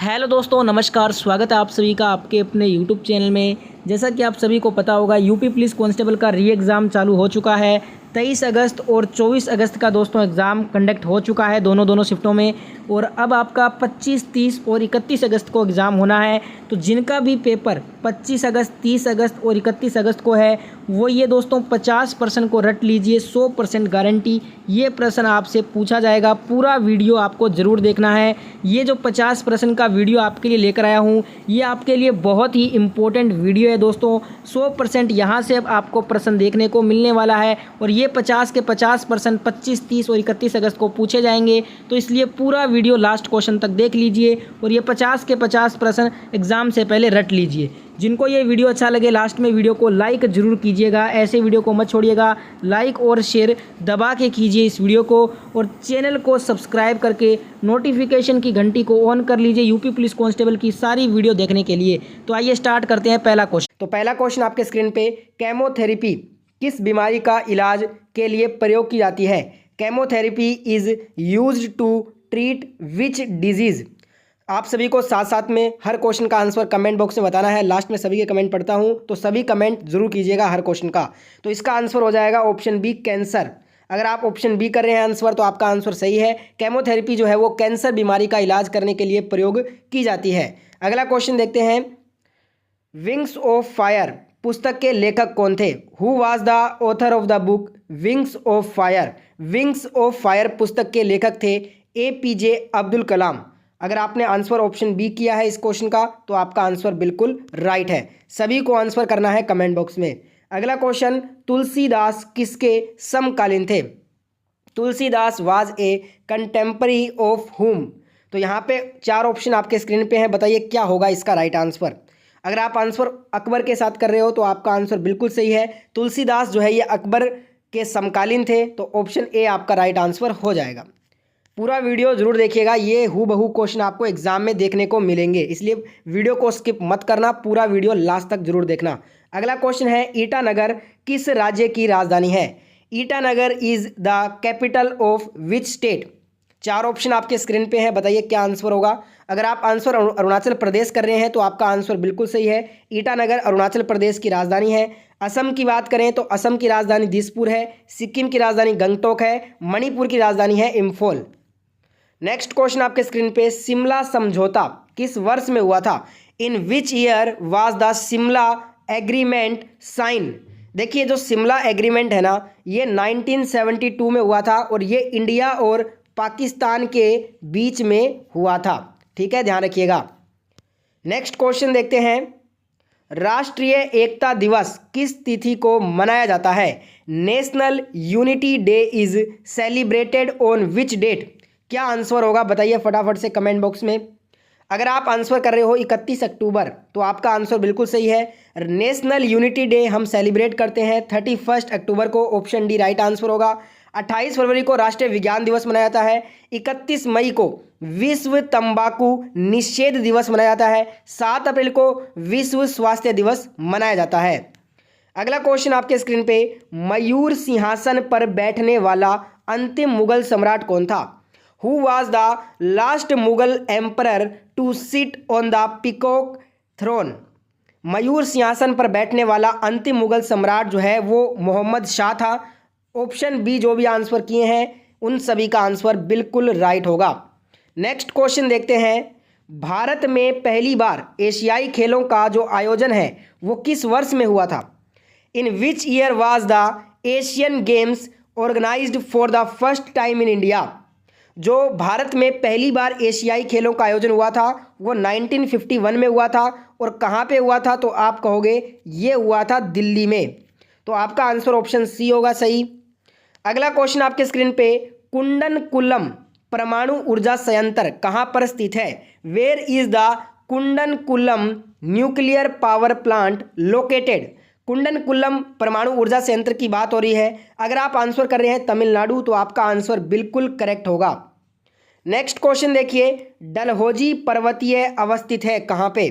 Hello दोस्तों, नमस्कार। स्वागत है आप सभी का आपके अपने यूट्यूब चैनल में। जैसा कि आप सभी को पता होगा, यूपी पुलिस कांस्टेबल का री एग्ज़ाम चालू हो चुका है। 23 अगस्त और 24 अगस्त का दोस्तों एग्ज़ाम कंडक्ट हो चुका है दोनों शिफ्टों में। और अब आपका 25, 30 और 31 अगस्त को एग्ज़ाम होना है। तो जिनका भी पेपर 25 अगस्त, 30 अगस्त और 31 अगस्त को है, वो ये दोस्तों 50% को रट लीजिए। 100% गारंटी ये प्रश्न आपसे पूछा जाएगा। पूरा वीडियो आपको ज़रूर देखना है। ये जो 50% का वीडियो आपके लिए लेकर आया हूँ, ये आपके लिए बहुत ही इम्पोर्टेंट वीडियो है दोस्तों। 100% यहाँ से अब आपको प्रश्न देखने को मिलने वाला है और ये 50 के 50% 25, 30 और 31 अगस्त को पूछे जाएंगे। तो इसलिए पूरा वीडियो लास्ट क्वेश्चन तक देख लीजिए और ये 50 के 50 प्रश्न एग्ज़ाम से पहले रट लीजिए। जिनको ये वीडियो अच्छा लगे, लास्ट में वीडियो को लाइक ज़रूर कीजिएगा। ऐसे वीडियो को मत छोड़िएगा, लाइक और शेयर दबा के कीजिए इस वीडियो को। और चैनल को सब्सक्राइब करके नोटिफिकेशन की घंटी को ऑन कर लीजिए यूपी पुलिस कांस्टेबल की सारी वीडियो देखने के लिए। तो आइए स्टार्ट करते हैं पहला क्वेश्चन। तो पहला क्वेश्चन आपके स्क्रीन पे, केमोथेरेपी किस बीमारी का इलाज के लिए प्रयोग की जाती है? Chemotherapy is used to treat which disease? आप सभी को साथ साथ में हर क्वेश्चन का आंसर कमेंट बॉक्स में बताना है। लास्ट में सभी के कमेंट पढ़ता हूं, तो सभी कमेंट जरूर कीजिएगा हर क्वेश्चन का। तो इसका आंसर हो जाएगा ऑप्शन बी, कैंसर। अगर आप ऑप्शन बी कर रहे हैं आंसर, तो आपका आंसर सही है। केमोथेरेपी जो है वो कैंसर बीमारी का इलाज करने के लिए प्रयोग की जाती है। अगला क्वेश्चन देखते हैं। विंग्स ऑफ फायर पुस्तक के लेखक कौन थे? Who was the author of the book wings of fire? Wings of fire पुस्तक के लेखक थे APJ अब्दुल कलाम। अगर आपने आंसर ऑप्शन बी किया है इस क्वेश्चन का, तो आपका आंसर बिल्कुल राइट है। सभी को आंसर करना है कमेंट बॉक्स में। अगला क्वेश्चन, तुलसीदास किसके समकालीन थे? Tulsidas was a contemporary of हुम? तो यहाँ पे 4 ऑप्शन आपके स्क्रीन पे हैं, बताइए क्या होगा इसका राइट आंसर। अगर आप आंसर अकबर के साथ कर रहे हो, तो आपका आंसर बिल्कुल सही है। तुलसीदास जो है ये अकबर के समकालीन थे, तो ऑप्शन ए आपका राइट आंसर हो जाएगा। पूरा वीडियो जरूर देखिएगा, ये हूबहू क्वेश्चन आपको एग्जाम में देखने को मिलेंगे, इसलिए वीडियो को स्किप मत करना, पूरा वीडियो लास्ट तक जरूर देखना। अगला क्वेश्चन है, ईटानगर किस राज्य की राजधानी है? Itanagar is the capital of which state? 4 option आपके स्क्रीन पे है, बताइए क्या आंसर होगा। अगर आप आंसर अरुणाचल प्रदेश कर रहे हैं, तो आपका आंसर बिल्कुल सही है। ईटानगर अरुणाचल प्रदेश की राजधानी है। असम की बात करें तो असम की राजधानी दिसपुर है। सिक्किम की राजधानी गंगटोक है। मणिपुर की राजधानी है इम्फॉल। नेक्स्ट क्वेश्चन आपके स्क्रीन पे, शिमला समझौता किस वर्ष में हुआ था? In which year was the Shimla agreement sign? देखिए, जो शिमला एग्रीमेंट है ना, ये 1972 में हुआ था और ये इंडिया और पाकिस्तान के बीच में हुआ था। ठीक है, ध्यान रखिएगा। नेक्स्ट क्वेश्चन देखते हैं। राष्ट्रीय एकता दिवस किस तिथि को मनाया जाता है? National unity day is celebrated on which date? क्या आंसर होगा, बताइए फटाफट से कमेंट बॉक्स में। अगर आप आंसर कर रहे हो 31 अक्टूबर, तो आपका आंसर बिल्कुल सही है। नेशनल यूनिटी डे हम सेलिब्रेट करते हैं 31 अक्टूबर को, ऑप्शन डी राइट आंसर होगा। 28 फरवरी को राष्ट्रीय विज्ञान दिवस मनाया जाता है। 31 मई को विश्व तंबाकू निषेध दिवस मनाया जाता है। 7 अप्रैल को विश्व स्वास्थ्य दिवस मनाया जाता है। अगला क्वेश्चन आपके स्क्रीन पे, मयूर सिंहासन पर बैठने वाला अंतिम मुगल सम्राट कौन था? Who was the last Mughal emperor to sit on the peacock throne? मयूर सिंहासन पर बैठने वाला अंतिम मुगल सम्राट जो है वो मोहम्मद शाह था। ऑप्शन बी जो भी आंसर किए हैं उन सभी का आंसर बिल्कुल राइट होगा। नेक्स्ट क्वेश्चन देखते हैं। भारत में पहली बार एशियाई खेलों का जो आयोजन है वो किस वर्ष में हुआ था? In which year was the Asian games organized for the first time in India? जो भारत में पहली बार एशियाई खेलों का आयोजन हुआ था वो 1951 में हुआ था। और कहाँ पे हुआ था, तो आप कहोगे ये हुआ था दिल्ली में। तो आपका आंसर ऑप्शन सी होगा सही। अगला क्वेश्चन आपके स्क्रीन पे, कुंडनकुलम परमाणु ऊर्जा संयंत्र कहाँ पर स्थित है? Where is the Kudankulam nuclear power plant located? Kudankulam परमाणु ऊर्जा संयंत्र की बात हो रही है। अगर आप आंसर कर रहे हैं तमिलनाडु, तो आपका आंसर बिल्कुल करेक्ट होगा। नेक्स्ट क्वेश्चन देखिए, डलहौजी पर्वतीय अवस्थित है कहाँ पे?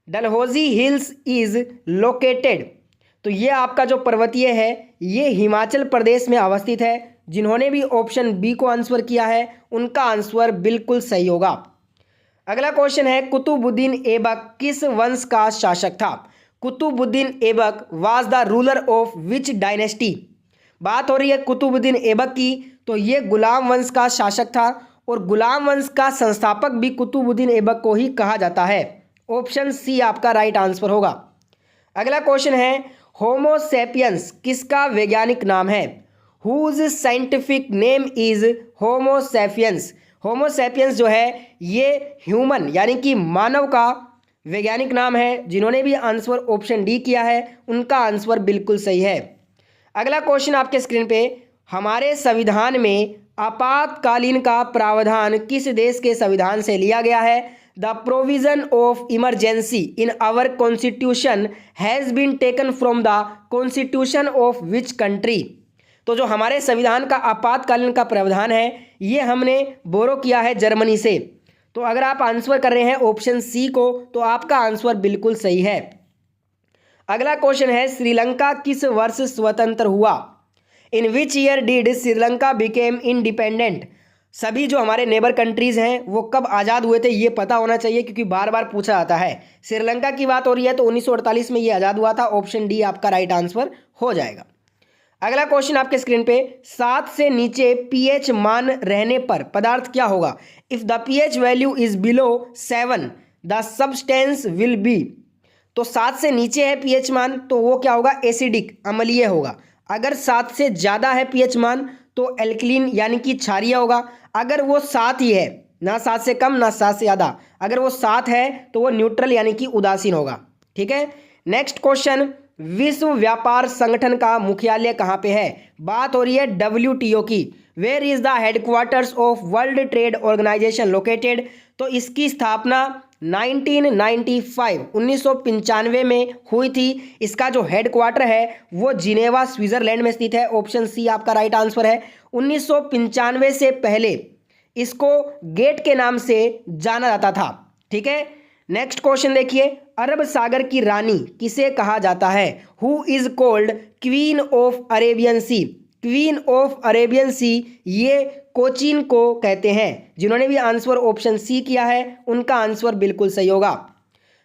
डलहौजी हिल्स इज लोकेटेड, तो ये आपका जो पर्वतीय है ये हिमाचल प्रदेश में अवस्थित है। जिन्होंने भी ऑप्शन बी को आंसर किया है उनका आंसर बिल्कुल सही होगा। अगला क्वेश्चन है कुतुबुद्दीन ऐबक किस वंश का शासक था? Qutubuddin Aibak was the ruler of which dynasty? बात हो रही है कुतुबुद्दीन ऐबक की, तो ये गुलाम वंश का शासक था और गुलाम वंश का संस्थापक भी कुतुबुद्दीन ऐबक को ही कहा जाता है। ऑप्शन सी आपका राइट आंसर होगा। अगला क्वेश्चन है होमो सेपियंस किसका वैज्ञानिक नाम है? Whose scientific name is homo sapiens? Homo sapiens जो है ये ह्यूमन यानी कि मानव का वैज्ञानिक नाम है। जिन्होंने भी आंसर ऑप्शन डी किया है उनका आंसर बिल्कुल सही है। अगला क्वेश्चन आपके स्क्रीन पे, हमारे संविधान में आपातकालीन का प्रावधान किस देश के संविधान से लिया गया है? The provision of emergency in our constitution has been taken from the constitution of which country? तो जो हमारे संविधान का आपातकालीन का प्रावधान है ये हमने बोरो किया है जर्मनी से। तो अगर आप आंसर कर रहे हैं ऑप्शन सी को तो आपका आंसर बिल्कुल सही है। अगला क्वेश्चन है श्रीलंका किस वर्ष स्वतंत्र हुआ? In which year did Sri Lanka became independent? सभी जो हमारे नेबर कंट्रीज हैं वो कब आज़ाद हुए थे ये पता होना चाहिए क्योंकि बार बार पूछा जाता है। श्रीलंका की बात हो रही है तो 1948 में ये आज़ाद हुआ था। ऑप्शन डी आपका राइट आंसर हो जाएगा। अगला क्वेश्चन आपके स्क्रीन पे, 7 से नीचे पीएच मान रहने पर पदार्थ क्या होगा? If the pH value is below 7 the substance will be. तो 7 से नीचे है पीएच मान तो वो क्या होगा? एसिडिक अम्लीय होगा। अगर 7 से ज़्यादा है पीएच मान तो एल्कलीन यानी कि क्षारीय होगा। अगर वो 7 ही है, ना 7 से कम ना 7 से ज़्यादा, अगर वो 7 है तो वो न्यूट्रल यानी कि उदासीन होगा। ठीक है। नेक्स्ट क्वेश्चन, विश्व व्यापार संगठन का मुख्यालय कहाँ पे है? बात हो रही है WTO की। Where is the headquarters of World Trade Organization located? तो इसकी स्थापना 1995 में हुई थी। इसका जो हेडक्वार्टर है वो जिनेवा स्विट्जरलैंड में स्थित है। ऑप्शन सी आपका राइट आंसर है। 1995 से पहले इसको गेट के नाम से जाना जाता था। ठीक है। नेक्स्ट क्वेश्चन देखिए, अरब सागर की रानी किसे कहा जाता है? Who is called queen of Arabian sea? Queen of Arabian sea ये कोचीन को कहते हैं। जिन्होंने भी आंसर ऑप्शन सी किया है उनका आंसर बिल्कुल सही होगा।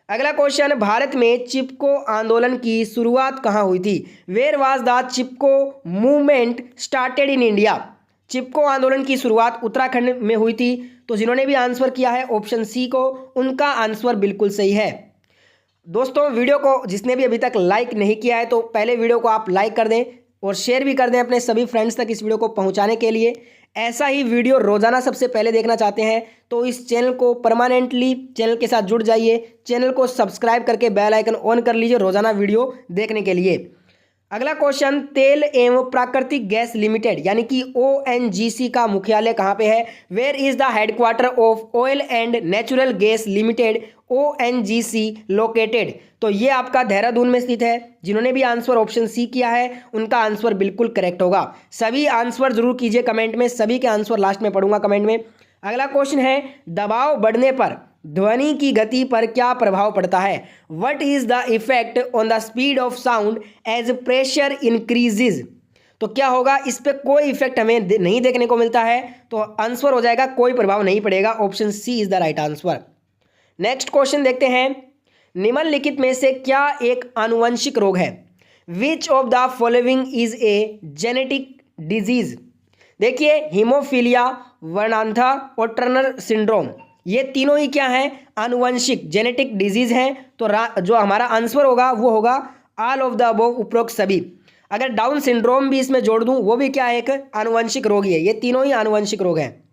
अगला क्वेश्चन, भारत में चिपको आंदोलन की शुरुआत कहाँ हुई थी? Where was the Chipko movement started in India? Chipko आंदोलन की शुरुआत उत्तराखंड में हुई थी। तो जिन्होंने भी आंसर किया है ऑप्शन सी को उनका आंसर बिल्कुल सही है। दोस्तों वीडियो को जिसने भी अभी तक लाइक नहीं किया है तो पहले वीडियो को आप लाइक कर दें और शेयर भी कर दें अपने सभी फ्रेंड्स तक इस वीडियो को पहुंचाने के लिए। ऐसा ही वीडियो रोजाना सबसे पहले देखना चाहते हैं तो इस चैनल को परमानेंटली चैनल के साथ जुड़ जाइए। चैनल को सब्सक्राइब करके बेल आइकन ऑन कर लीजिए रोजाना वीडियो देखने के लिए। अगला क्वेश्चन, तेल एवं प्राकृतिक गैस लिमिटेड यानी कि ONGC का मुख्यालय कहाँ पे है? Where is the headquarter of Oil and Natural Gas Limited ONGC located? तो ये आपका देहरादून में स्थित है। जिन्होंने भी आंसर ऑप्शन सी किया है उनका आंसर बिल्कुल करेक्ट होगा। सभी आंसर जरूर कीजिए कमेंट में, सभी के आंसर लास्ट में पढ़ूंगा कमेंट में। अगला क्वेश्चन है, दबाव बढ़ने पर ध्वनि की गति पर क्या प्रभाव पड़ता है? What is the effect on the speed of sound as pressure increases? तो क्या होगा? इस पर कोई इफेक्ट हमें नहीं देखने को मिलता है तो आंसर हो जाएगा कोई प्रभाव नहीं पड़ेगा। Option C is the right answer. Next question देखते हैं, निम्नलिखित में से क्या एक आनुवंशिक रोग है? Which of the following is a genetic disease? देखिए, हीमोफीलिया, वर्णांधा और टर्नर सिंड्रोम ये तीनों ही क्या हैं? आनुवंशिक जेनेटिक डिजीज हैं। तो जो हमारा आंसर होगा वो होगा ऑल ऑफ द अबव, उपरोक्त सभी। अगर डाउन सिंड्रोम भी इसमें जोड़ दूं वो भी क्या है? एक आनुवंशिक रोग ही है। ये तीनों ही आनुवंशिक रोग हैं।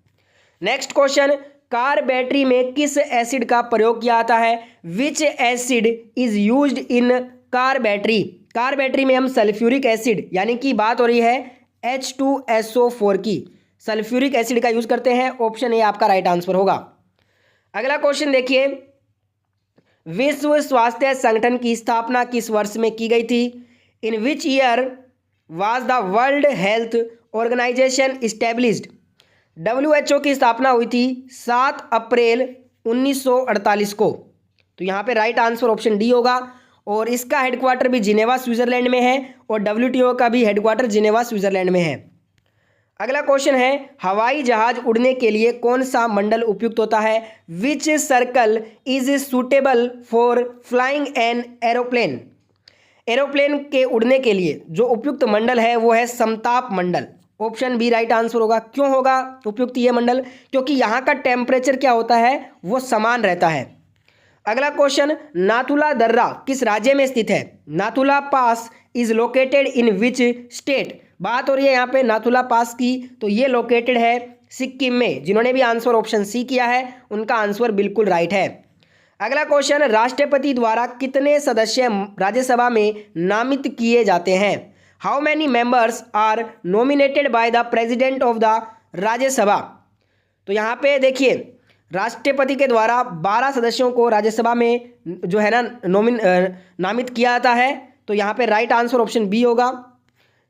नेक्स्ट क्वेश्चन, कार बैटरी में किस एसिड का प्रयोग किया जाता है? विच acid is used in car battery? Car battery में हम सल्फ्यूरिक एसिड यानी कि बात हो रही है H2SO4 की, सल्फ्यूरिक एसिड का यूज करते हैं। ऑप्शन ए आपका राइट आंसर होगा। अगला क्वेश्चन देखिए, विश्व स्वास्थ्य संगठन की स्थापना किस वर्ष में की गई थी? In which year was the World Health Organization established? WHO की स्थापना हुई थी 7 अप्रैल 1948 को। तो यहाँ पे राइट आंसर ऑप्शन डी होगा। और इसका हेडक्वार्टर भी जिनेवा स्विट्जरलैंड में है और WTO का भी हेडक्वार्टर जिनेवा स्विट्जरलैंड में है। अगला क्वेश्चन है, हवाई जहाज उड़ने के लिए कौन सा मंडल उपयुक्त होता है? Which circle is suitable for flying an aeroplane? Aeroplane के उड़ने के लिए जो उपयुक्त मंडल है वो है समताप मंडल। ऑप्शन बी राइट आंसर होगा। क्यों होगा उपयुक्त ये मंडल? क्योंकि यहाँ का टेम्परेचर क्या होता है, वो समान रहता है। अगला क्वेश्चन, नाथुला दर्रा किस राज्य में स्थित है? Nathula pass is located in which state? बात हो रही है यहाँ पे नाथुला पास की, तो ये लोकेटेड है सिक्किम में। जिन्होंने भी आंसर ऑप्शन सी किया है उनका आंसर बिल्कुल राइट है। अगला क्वेश्चन, राष्ट्रपति द्वारा कितने सदस्य राज्यसभा में नामित किए जाते हैं? How many members are nominated by the president of the Rajya Sabha? तो यहाँ पे देखिए, राष्ट्रपति के द्वारा 12 सदस्यों को राज्यसभा में जो है ना नामित किया जाता है। तो यहाँ पे राइट आंसर ऑप्शन बी होगा।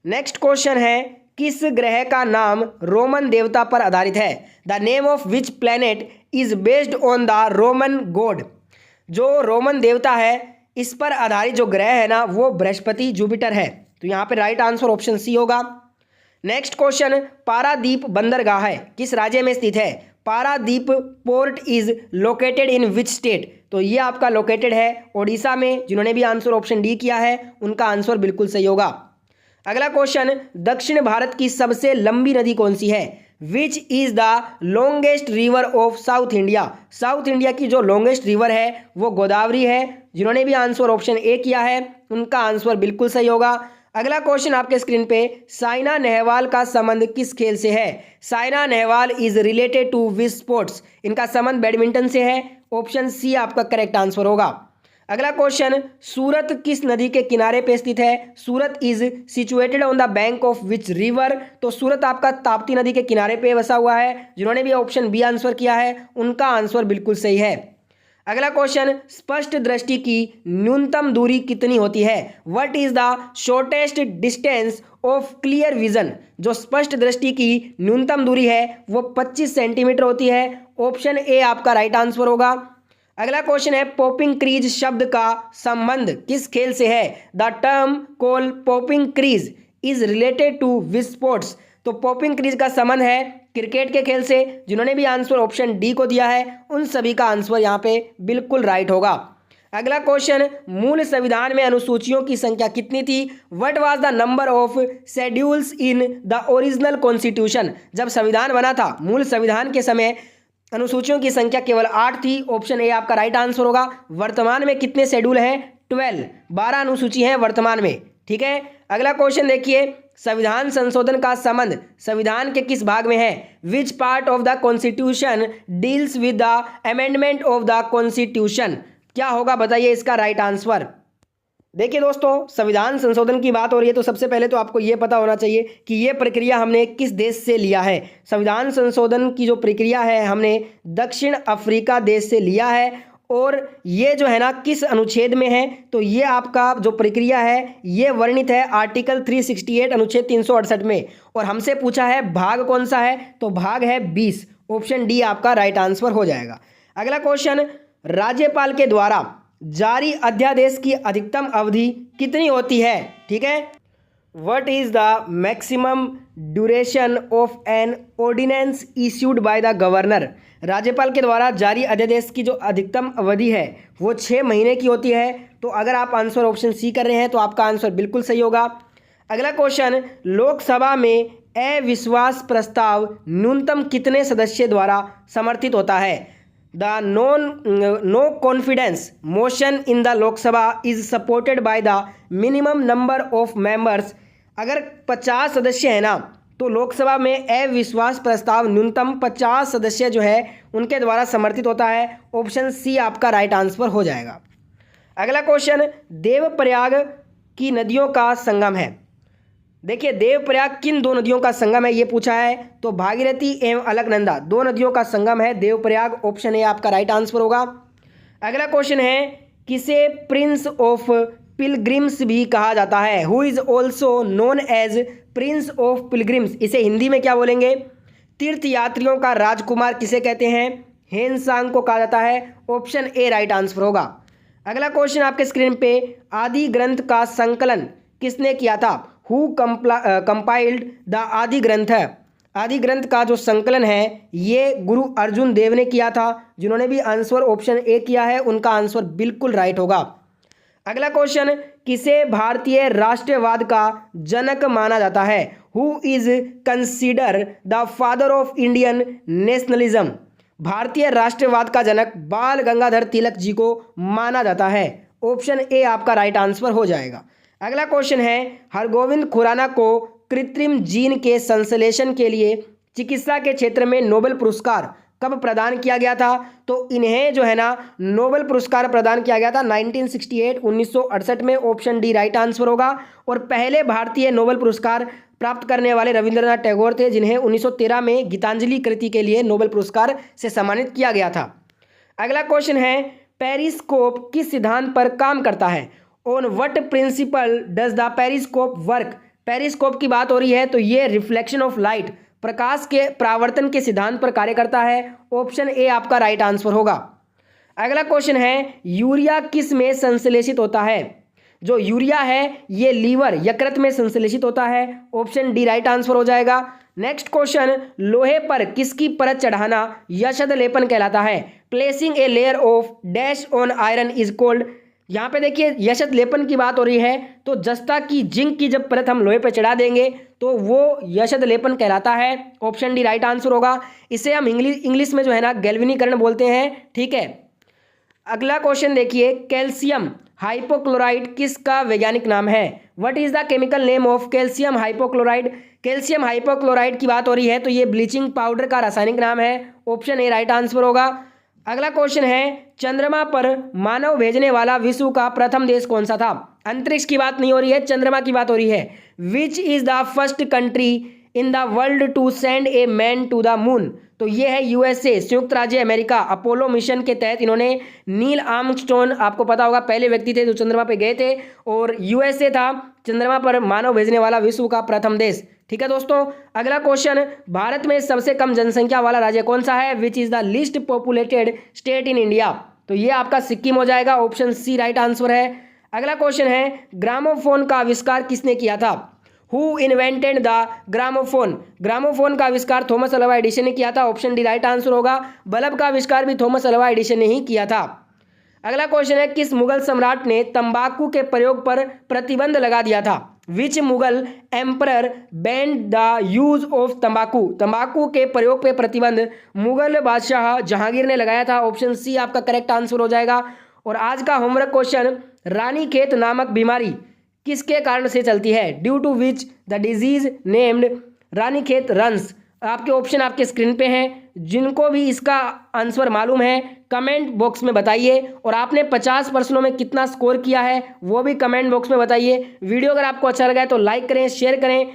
नेक्स्ट क्वेश्चन है, किस ग्रह का नाम रोमन देवता पर आधारित है? The name of which planet is based on the Roman God? जो रोमन देवता है इस पर आधारित जो ग्रह है ना वो बृहस्पति जुपिटर है। तो यहाँ पे राइट आंसर ऑप्शन सी होगा। नेक्स्ट क्वेश्चन, पारादीप बंदरगाह है किस राज्य में स्थित है? Paradip port is located in which state? तो ये आपका लोकेटेड है ओडिशा में। जिन्होंने भी आंसर ऑप्शन डी किया है उनका आंसर बिल्कुल सही होगा। अगला क्वेश्चन, दक्षिण भारत की सबसे लंबी नदी कौन सी है? Which is the longest river of south India? South India की जो लॉन्गेस्ट रिवर है वो गोदावरी है। जिन्होंने भी आंसर ऑप्शन ए किया है उनका आंसर बिल्कुल सही होगा। अगला क्वेश्चन आपके स्क्रीन पे, साइना नेहवाल का संबंध किस खेल से है? Saina Nehwal is related to which sports? इनका संबंध बैडमिंटन से है। ऑप्शन सी आपका करेक्ट आंसर होगा। अगला क्वेश्चन, सूरत किस नदी के किनारे पे स्थित है? Surat is situated on the bank of which river? तो सूरत आपका ताप्ती नदी के किनारे पे बसा हुआ है। जिन्होंने भी ऑप्शन बी आंसर किया है उनका आंसर बिल्कुल सही है। अगला क्वेश्चन, स्पष्ट दृष्टि की न्यूनतम दूरी कितनी होती है? What is the shortest distance of clear vision? जो स्पष्ट दृष्टि की न्यूनतम दूरी है वो 25 सेंटीमीटर होती है। ऑप्शन ए आपका राइट आंसर होगा। अगला क्वेश्चन है, पॉपिंग क्रीज शब्द का संबंध किस खेल से है? The term call popping crease is related to which sports? तो पॉपिंग क्रीज का संबंध है क्रिकेट के खेल से। जिन्होंने भी आंसर ऑप्शन डी को दिया है उन सभी का आंसर यहाँ पे बिल्कुल राइट होगा। अगला क्वेश्चन, मूल संविधान में अनुसूचियों की संख्या कितनी थी? What was the number of schedules in the original constitution? जब संविधान बना था मूल संविधान के समय अनुसूचियों की संख्या केवल 8 थी। ऑप्शन ए आपका राइट आंसर होगा। वर्तमान में कितने शेड्यूल हैं? 12 अनुसूची हैं वर्तमान में। ठीक है, अगला क्वेश्चन देखिए, संविधान संशोधन का संबंध संविधान के किस भाग में है? Which part of the constitution deals with the amendment of the constitution? क्या होगा बताइए इसका राइट आंसर। देखिए दोस्तों, संविधान संशोधन की बात हो रही है तो सबसे पहले तो आपको ये पता होना चाहिए कि ये प्रक्रिया हमने किस देश से लिया है। संविधान संशोधन की जो प्रक्रिया है हमने दक्षिण अफ्रीका देश से लिया है। और ये जो है ना किस अनुच्छेद में है? तो ये आपका जो प्रक्रिया है ये वर्णित है आर्टिकल 368 अनुच्छेद 368 में। और हमसे पूछा है भाग कौन सा है? तो भाग है 20। ऑप्शन डी आपका राइट आंसर हो जाएगा। अगला क्वेश्चन, राज्यपाल के द्वारा जारी अध्यादेश की अधिकतम अवधि कितनी होती है? ठीक है, what is the maximum duration of an ordinance issued by the governor? राज्यपाल के द्वारा जारी अध्यादेश की जो अधिकतम अवधि है वो 6 महीने की होती है। तो अगर आप आंसर ऑप्शन सी कर रहे हैं तो आपका आंसर बिल्कुल सही होगा। अगला क्वेश्चन, लोकसभा में अविश्वास प्रस्ताव न्यूनतम कितने सदस्य द्वारा समर्थित होता है? The no confidence motion in the Lok Sabha is supported by the minimum number of members. अगर 50 सदस्य है ना तो लोकसभा में अविश्वास प्रस्ताव न्यूनतम 50 सदस्य जो है उनके द्वारा समर्थित होता है। ऑप्शन सी आपका राइट आंसर हो जाएगा। अगला क्वेश्चन, देवप्रयाग की नदियों का संगम है। देखिए, देवप्रयाग किन 2 नदियों का संगम है ये पूछा है। तो भागीरथी एवं अलकनंदा 2 नदियों का संगम है देवप्रयाग। ऑप्शन ए आपका राइट आंसर होगा। अगला क्वेश्चन है, किसे प्रिंस ऑफ पिलग्रिम्स भी कहा जाता है? Who is also known as prince of pilgrims? इसे हिंदी में क्या बोलेंगे? तीर्थयात्रियों का राजकुमार किसे कहते हैं? हेनसांग को कहा जाता है। ऑप्शन ए राइट आंसर होगा। अगला क्वेश्चन आपके स्क्रीन पे, आदि ग्रंथ का संकलन किसने किया था? हु कंपाइल्ड द आदि ग्रंथ? आदि ग्रंथ का जो संकलन है ये गुरु अर्जुन देव ने किया था। जिन्होंने भी आंसर ऑप्शन ए किया है उनका आंसर बिल्कुल राइट होगा। अगला क्वेश्चन, किसे भारतीय राष्ट्रवाद का जनक माना जाता है? Who is consider the father of Indian nationalism? भारतीय राष्ट्रवाद का जनक बाल गंगाधर तिलक जी को माना जाता है। ऑप्शन ए आपका राइट आंसर हो जाएगा। अगला क्वेश्चन है, हरगोविंद खुराना को कृत्रिम जीन के संश्लेषण के लिए चिकित्सा के क्षेत्र में नोबेल पुरस्कार कब प्रदान किया गया था? तो इन्हें जो है ना नोबेल पुरस्कार प्रदान किया गया था 1968 1968 में। ऑप्शन डी राइट आंसर होगा। और पहले भारतीय नोबेल पुरस्कार प्राप्त करने वाले रविंद्रनाथ टैगोर थे, जिन्हें 1913 में गीतांजलि कृति के लिए नोबेल पुरस्कार से सम्मानित किया गया था। अगला क्वेश्चन है, पेरिस्कोप किस सिद्धांत पर काम करता है? On what principle does the periscope work? Periscope की बात हो रही है तो ये रिफ्लेक्शन ऑफ लाइट, प्रकाश के परावर्तन के सिद्धांत पर कार्य करता है। ऑप्शन ए आपका राइट आंसर होगा। अगला क्वेश्चन है, यूरिया किस में संश्लेषित होता है? जो यूरिया है ये लीवर यकृत में संश्लेषित होता है। ऑप्शन डी राइट आंसर हो जाएगा। नेक्स्ट क्वेश्चन, लोहे पर किसकी परत चढ़ाना यशद लेपन कहलाता है? Placing a layer of dash on iron is called. यहाँ पे देखिए यशद लेपन की बात हो रही है, तो जस्ता की जिंक की जब परत हम लोहे पर चढ़ा देंगे तो वो यशद लेपन कहलाता है। ऑप्शन डी राइट आंसर होगा। इसे हम इंग्लिश में जो है ना गैल्वेनीकरण बोलते हैं। ठीक है। अगला क्वेश्चन देखिए, कैल्शियम हाइपोक्लोराइड किसका वैज्ञानिक नाम है? What is the chemical name of calcium hypochloride? Calcium hypochloride की बात हो रही है तो ये ब्लीचिंग पाउडर का रासायनिक नाम है। ऑप्शन ए राइट आंसर होगा। अगला क्वेश्चन है, चंद्रमा पर मानव भेजने वाला विश्व का प्रथम देश कौन सा था? अंतरिक्ष की बात नहीं हो रही है, चंद्रमा की बात हो रही है। Which is the first country in the world to send a man to the moon? तो ये है यूएसए, संयुक्त राज्य अमेरिका। अपोलो मिशन के तहत इन्होंने नील आर्मस्ट्रॉन्ग, आपको पता होगा पहले व्यक्ति थे जो चंद्रमा पे गए थे, और यूएसए था चंद्रमा पर मानव भेजने वाला विश्व का प्रथम देश। ठीक है दोस्तों। अगला क्वेश्चन, भारत में सबसे कम जनसंख्या वाला राज्य कौन सा है? Which is the least populated state in India? तो ये आपका सिक्किम हो जाएगा। ऑप्शन सी राइट आंसर है। अगला क्वेश्चन है, ग्रामोफोन का आविष्कार किसने किया था? Who invented the gramophone? Gramophone का आविष्कार थॉमस अल्वा एडिसन ने किया था। ऑप्शन डी राइट आंसर होगा। बल्ब का आविष्कार भी थॉमस अल्वा एडिसन ने ही किया था। अगला क्वेश्चन है, किस मुगल सम्राट ने तंबाकू के प्रयोग पर प्रतिबंध लगा दिया था? Which Mughal emperor banned the use of तंबाकू? तंबाकू के प्रयोग पे प्रतिबंध मुगल बादशाह जहांगीर ने लगाया था। ऑप्शन सी आपका करेक्ट आंसर हो जाएगा। और आज का होमवर्क क्वेश्चन, रानीखेत नामक बीमारी किसके कारण से चलती है? Due to which the disease named Ranikhet runs? आपके ऑप्शन आपके स्क्रीन पे हैं। जिनको भी इसका आंसर मालूम है कमेंट बॉक्स में बताइए, और आपने 50 प्रश्नों में कितना स्कोर किया है वो भी कमेंट बॉक्स में बताइए। वीडियो अगर आपको अच्छा लगा है तो लाइक करें, शेयर करें।